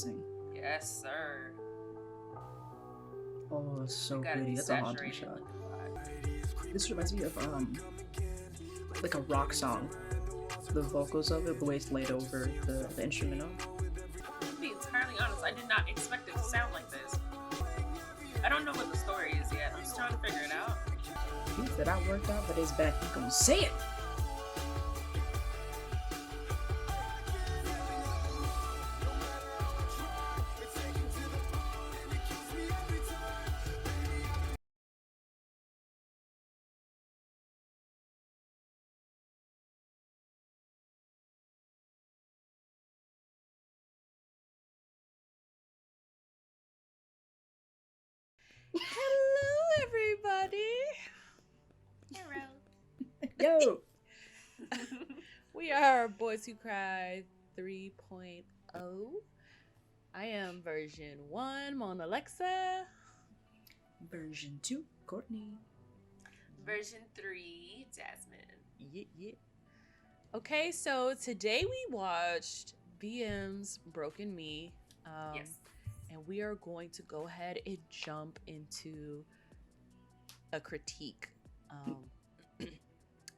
amazing. Yes, sir. Oh, it's so Got pretty. it That's a haunting saturated shot. with the vibe. This reminds me of like a rock song. The vocals of it, the way it's laid over the instrumental. To be entirely honest, I did not expect it to sound like this. I don't know what the story is yet. I'm just trying to figure it out. He said I worked out, but his back. He gonna say it. Hello, everybody. Yo. We are Boys Who Cry 3.0. I am version 1, Mona Alexa. Version 2, Courtney. Version 3, Jasmine. Yeah. Okay, so today we watched BM's Broken Me. Yes. And we are going to go ahead and jump into a critique.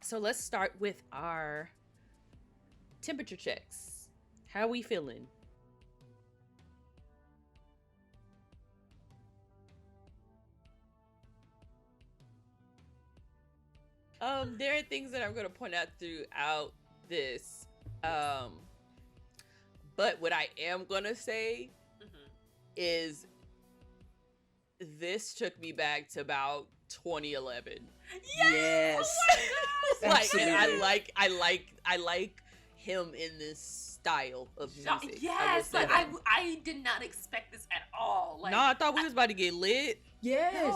So let's start with our temperature checks. How are we feeling? There are things that I'm going to point out throughout this. But what I am going to say is this took me back to about 2011. Yes. Like, and Absolutely. I like him in this style of music. Yes, I will say like that. I did not expect this at all. Like, No, I thought we was about to get lit. Yes.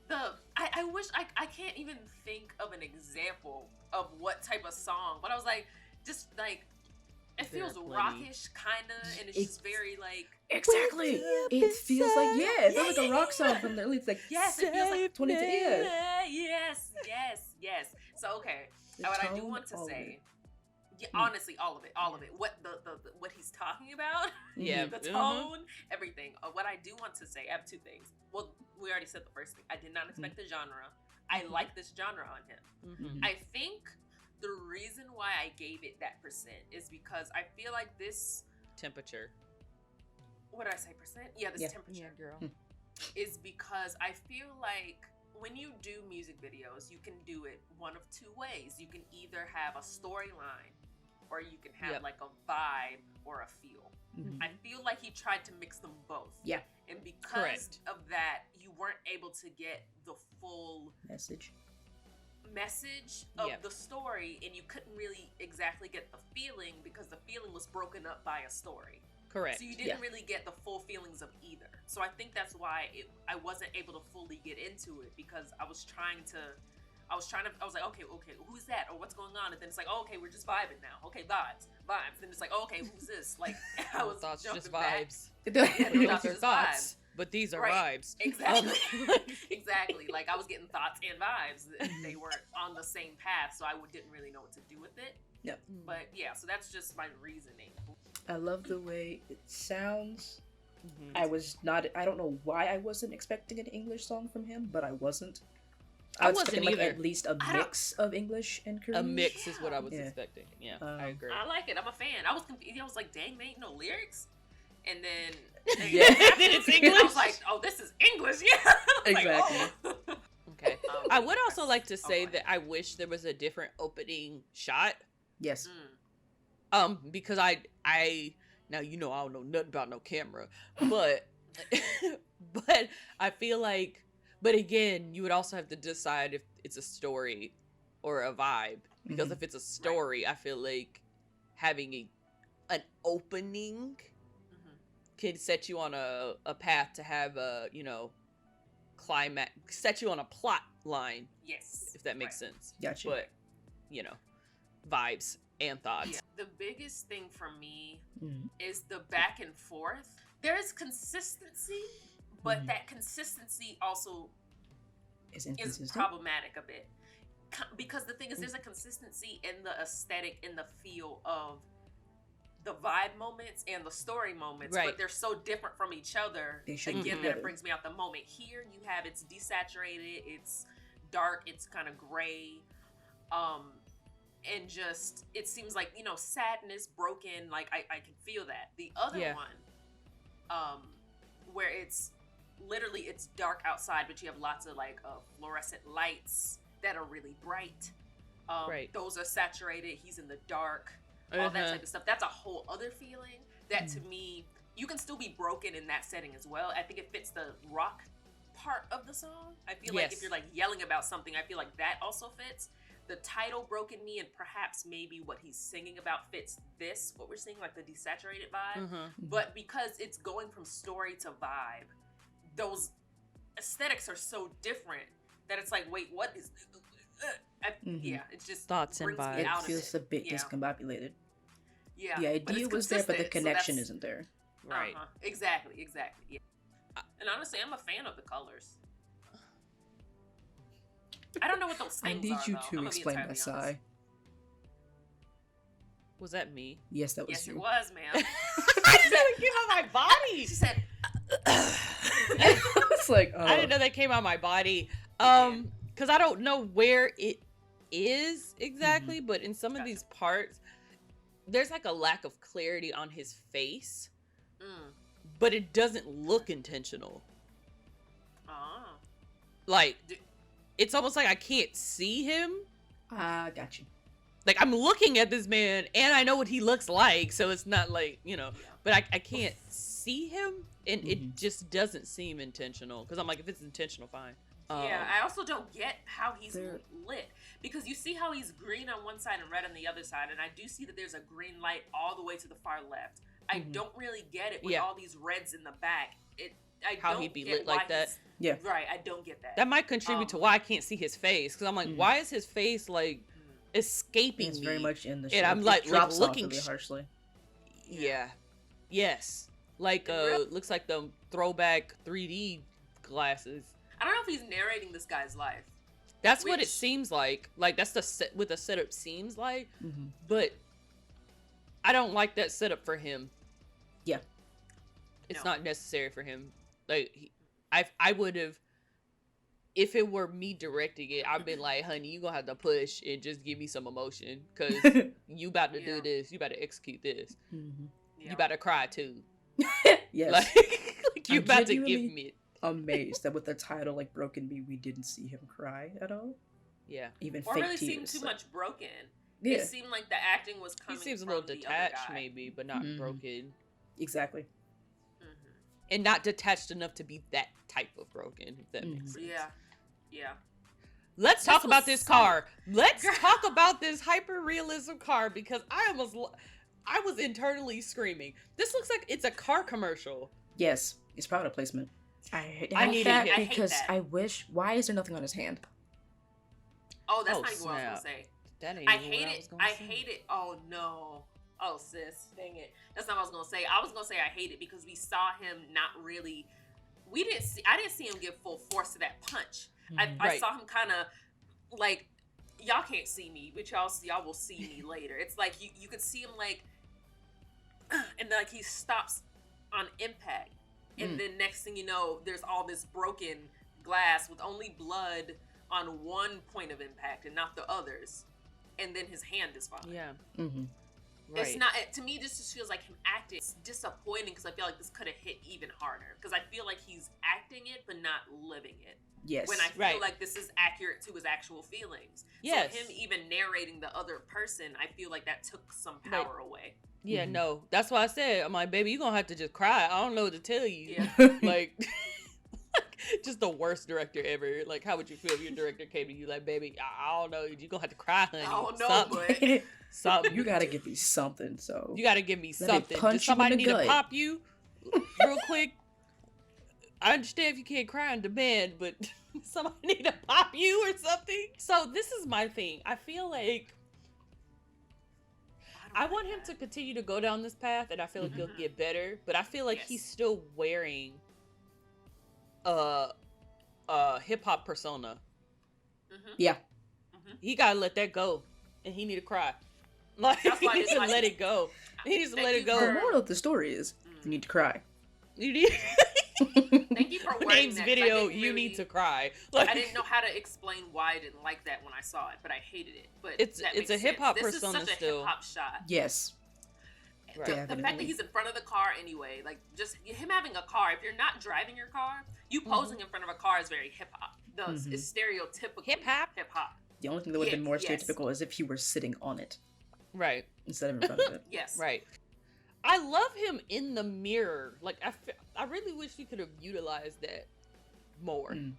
no, I wish I can't even think of an example of what type of song, but I was like, just like, it There feels are plenty. rockish kinda, and it's just very like, Exactly. It feels like it feels like a rock song from the early. It's like yes, it feels like 20 to yes. So okay, what I do want to say, yeah, honestly, all of it, what the what he's talking about, Yeah. the tone, everything. What I do want to say, I have two things. Well, we already said the first thing. I did not expect the genre. I like this genre on him. Mhm. I think the reason why I gave it that percent is because I feel like this, Temperature. what did I say, percent? Yeah, this Yeah. temperature Yeah, girl. is because I feel like when you do music videos, you can do it one of two ways. You can either have a storyline or you can have Yep. like a vibe or a feel. Mhm. I feel like he tried to mix them both. Yeah. And because Correct. of that, you weren't able to get the full message of Yep. the story, and you couldn't really exactly get the feeling because the feeling was broken up by a story. Correct. So you didn't really get the full feelings of either. So I think that's why I wasn't able to fully get into it, because I was like, okay, who's that? Or what's going on? And then it's like, oh, okay, we're just vibing now. Okay, vibes. Then it's like, oh, okay, who's this? Like, I was thoughts jumping just back. vibes. Yeah, Those thoughts are just thoughts, but these are Right. vibes. Exactly. Exactly. Like, I was getting thoughts and vibes. They weren't on the same path, so I didn't really know what to do with it. But yeah, so that's just my reasoning. I love the way it sounds. Mhm. I don't know why I wasn't expecting an English song from him, but I wasn't. I was wasn't expecting, like, either. at least a I don't- mix of English and Korean. A mix is what I was Yeah. expecting. Yeah, I Um, agree. I like it. I'm a fan. I was confused. I was like, dang, there ain't no lyrics. And then Yeah. Then it's I English. was like, oh, this is English. Yeah. Like, Exactly. oh. Okay. I would also like to say that I wish there was a different opening shot. Yes. Because I now I don't know nothing about no camera, but but I feel like, but again, you would also have to decide if it's a story or a vibe, because Mhm. if it's a story, I feel like having an opening can set you on a path to have a climax, set you on a plot line, Yes. if that makes Right. sense. Gotcha. But vibes and thoughts. Yeah. The biggest thing for me Mhm. is the back and forth. There's consistency, but that consistency also It's is inconsistent. problematic a bit. Because the thing is, there's a consistency in the aesthetic, in the feel of the vibe moments and the story moments, Right. but they're so different from each other. They should be Again, that together. it brings me out the moment. Here you have it's desaturated, it's dark, it's kind of gray, and just it seems like, you know, sadness, broken. Like I can feel that. The other Yeah. one, where it's literally it's dark outside, but you have lots of like fluorescent lights that are really bright. Right. Those are saturated. He's in the dark. All that type of stuff. That's a whole other feeling that to me, you can still be broken in that setting as well. I think it fits the rock part of the song. I feel like if Yes. you're like yelling about something, I feel like that also fits. The title Broken Me and perhaps maybe what he's singing about fits this, what we're seeing, like the desaturated vibe. But because it's going from story to vibe, those aesthetics are so different that it's like, wait, what is yeah, it's just Thoughts and brings me vibes. It out of feels a bit Yeah. discombobulated. Yeah, The but idea it's was there, but the consistent, so connection that's- isn't there. Right. Exactly. Yeah. And honestly, I'm a fan of the colors. I don't know what those I things need are, you though. I'm to gonna be explain that entirely sigh. honest. Was that me? Yes, that was Yes, you. it was, ma'am. I didn't know that came out my body. She said, It's like, I didn't know that came out my body. Because I don't know where it is exactly, but in some of Gotcha. these parts, there's like a lack of clarity on his face, but it doesn't look intentional. oh. Like, D- it's almost like I can't see him. got you. Like, I'm looking at this man and I know what he looks like, so it's not like, you know, Yeah. but I can't see him, and it Mhm. just doesn't seem intentional. Because I'm like, if it's intentional, fine. Yeah, I also don't get how he's There- lit, because you see how he's green on one side and red on the other side, and I do see that there's a green light all the way to the far left. I Mhm. don't really get it with Yeah. all these reds in the back. I How don't he'd be get lit why like that. he's- Yeah. Right, I don't get that. That might contribute to why I can't see his face. Because I'm like, Mhm. why is his face like escaping It's me? very much in the And I'm shape. like It drops looking off really sh- harshly. Yeah. Yes. Like looks like the throwback 3D glasses. I don't know if he's narrating this guy's life. That's what it Which- seems like. Like that's the set what the setup seems like. Mm-hmm. But I don't like that setup for him. Yeah. It's No. not necessary for him. Like I would have, if it were me directing it, I'd been like, honey, you gonna have to push and just give me some emotion, because you about to Yeah. do this, you about to execute this, Mm-hmm. Yeah. you about to cry too. Yes. Like you I'm about to give genuinely- me it. Amazed that with the title like Broken Me, we didn't see him cry at all. Yeah. Even or fake really tears. seemed too like- much broken. Yeah, It seemed like the acting was He coming seems a from little the other detached guy. maybe, but not Mhm. broken. exactly. Mhm. And not detached enough to be that type of broken, if that makes Mhm. sense. Yeah. Let's This talk about was this so- car. Let's Girl. talk about this hyper realism car, because I was internally screaming. This looks like it's a car commercial. Yes, it's product placement. I hate I needed that it. I hate because that. I wish. Why is there nothing on his hand? Oh, that's Oh, not even what I was gonna snap. say. That ain't I even hate what it. was gonna I say. hate it. Oh no. Oh sis, dang it. That's not what I was gonna say. I was gonna say I hate it because we saw him not really. I didn't see him give full force to that punch. I Right. saw him kind of like, y'all can't see me, but y'all will see me later. It's like you could see him like, and like he stops on impact, and then next thing you know, there's all this broken glass with only blood on one point of impact and not the others, and then his hand is fine. Yeah. Mm-hmm. Right. It's not, to me, this just feels like him acting. It's disappointing because I feel like this could have hit even harder, because I feel like he's acting it but not living it. Yes. When I feel Right. like this is accurate to his actual feelings. Yes. So him even narrating the other person, I feel like that took some Right. power away. Yeah, Mhm. no. That's why I said, I'm like, baby, you're gonna have to just cry. I don't know what to tell you. Yeah. Like, just the worst director ever. Like, how would you feel if your director came to you like, baby, I don't know, you're gonna have to cry, honey. I don't know, Something. but Something. you gotta give me something. So You gotta give me Let me something. punch Does you in somebody the need to gut. pop you real quick? I understand if you can't cry on demand, but somebody need to pop you or something. So this is my thing. I feel like I want him to continue to go down this path, and I feel like he'll Mhm. get better. But I feel like Yes. he's still wearing hip hop persona. Mhm. yeah, He gotta let that go, and he need to cry. Like That's why I he didn't should like let it. it go. He needs to Thank let you it go. The for- moral of the story is you need to cry. You need. Thank you for wording Name's that, 'cause I video. didn't You really- need to cry. I didn't know how to explain why I didn't like that when I saw it, but I hated it. But It's that a makes sense. hip-hop This persona is such a still. hip hop shot. Yes. Right. The fact that Definitely. he's in front of the car anyway, like just him having a car. If you're not driving your car, you posing in front of a car is very hip hop. It's stereotypical Hip-hop? Hip hop. The only thing that would have been more Yes. stereotypical is if he were sitting on it Right. instead of in front of it. Yes. Right. I love him in the mirror. Like I really wish we could have utilized that more. Mm.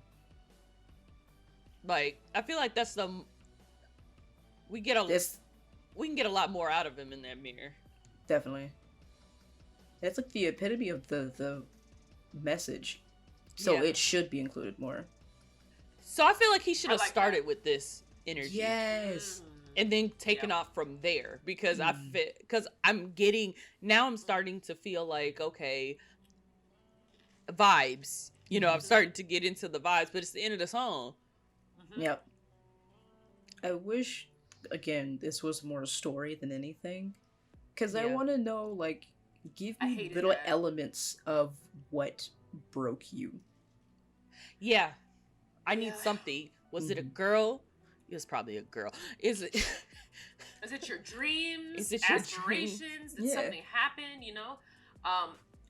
Like I feel like that's we can get a lot more out of him in that mirror. Definitely. That's like the epitome of the message. So Yeah. it should be included more. So I feel like he should I have like started with this energy. Yes. And then taken Yeah. off from there because Mm. because I'm starting to feel like, okay, vibes. You know, I'm starting to get into the vibes, but it's the end of the song. Yep. I wish, again, this was more a story than anything. Because I Yeah. want to know, like, give I me hated little that. elements of what broke you. Yeah. I need Yeah. something. Was it a Mhm. girl? It was probably a girl. Is it Is it your dreams? Is it your aspirations? Did Yeah. something happen? You know,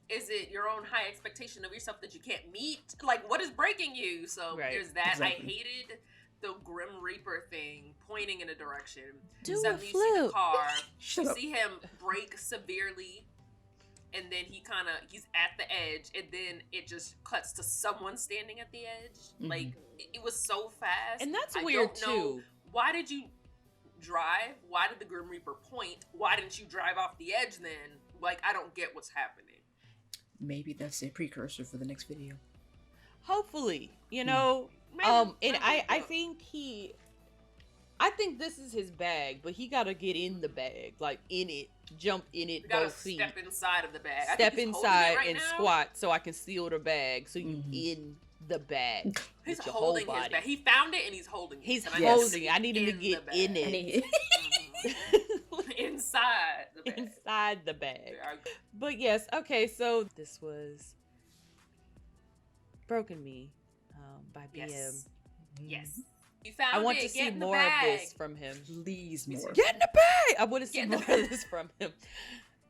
is it your own high expectation of yourself that you can't meet? Like, what is breaking you? So Right. there's that. Exactly. I hated the Grim Reaper thing pointing in a direction. Do Suddenly a you see the flip. car. Shut You up. see him break severely, and then he's at the edge, and then it just cuts to someone standing at the edge. Like it was so fast, And that's I weird don't know, too. why did you drive? Why did the Grim Reaper point? Why didn't you drive off the edge then? Like, I don't get what's happening. Maybe that's a precursor for the next video. Hopefully, you know. Maybe- And maybe, I but- think this is his bag, but he gotta get in the bag, like in it, jump in it, you gotta both feet, step inside of the bag. I step think he's holding it inside right and now. squat so I can seal the bag so you Mhm. in the bag. He's with your holding whole his body. bag. He found it and he's holding it. He's And I Yes. holding. I need him to in get the in bag. And it. Mhm. Inside the bag. Inside the bag. Yeah, But yes, okay, so this was Broken Me by BM. Yes. Mm-hmm. Yes. You found I want it. to see Get in the more of bag. this from him. Please more. Get in the bag! I want to see Get in the more bag. of this from him.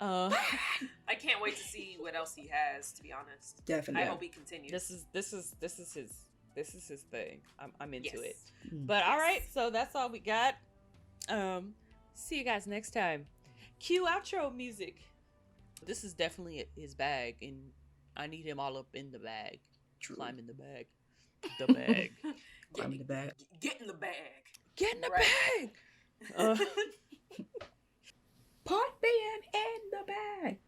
I can't wait to see what else he has. To be honest, Definitely. I hope he continues. this is his thing. I'm into Yes. it. Mm. But all right, so that's all we got. See you guys next time. Cue outro music. This is definitely his bag, and I need him all up in the bag. True. Climb in the bag. The bag. Climb in the bag. Get in the bag. Get in the Right. bag. Uh, Put me in the bag.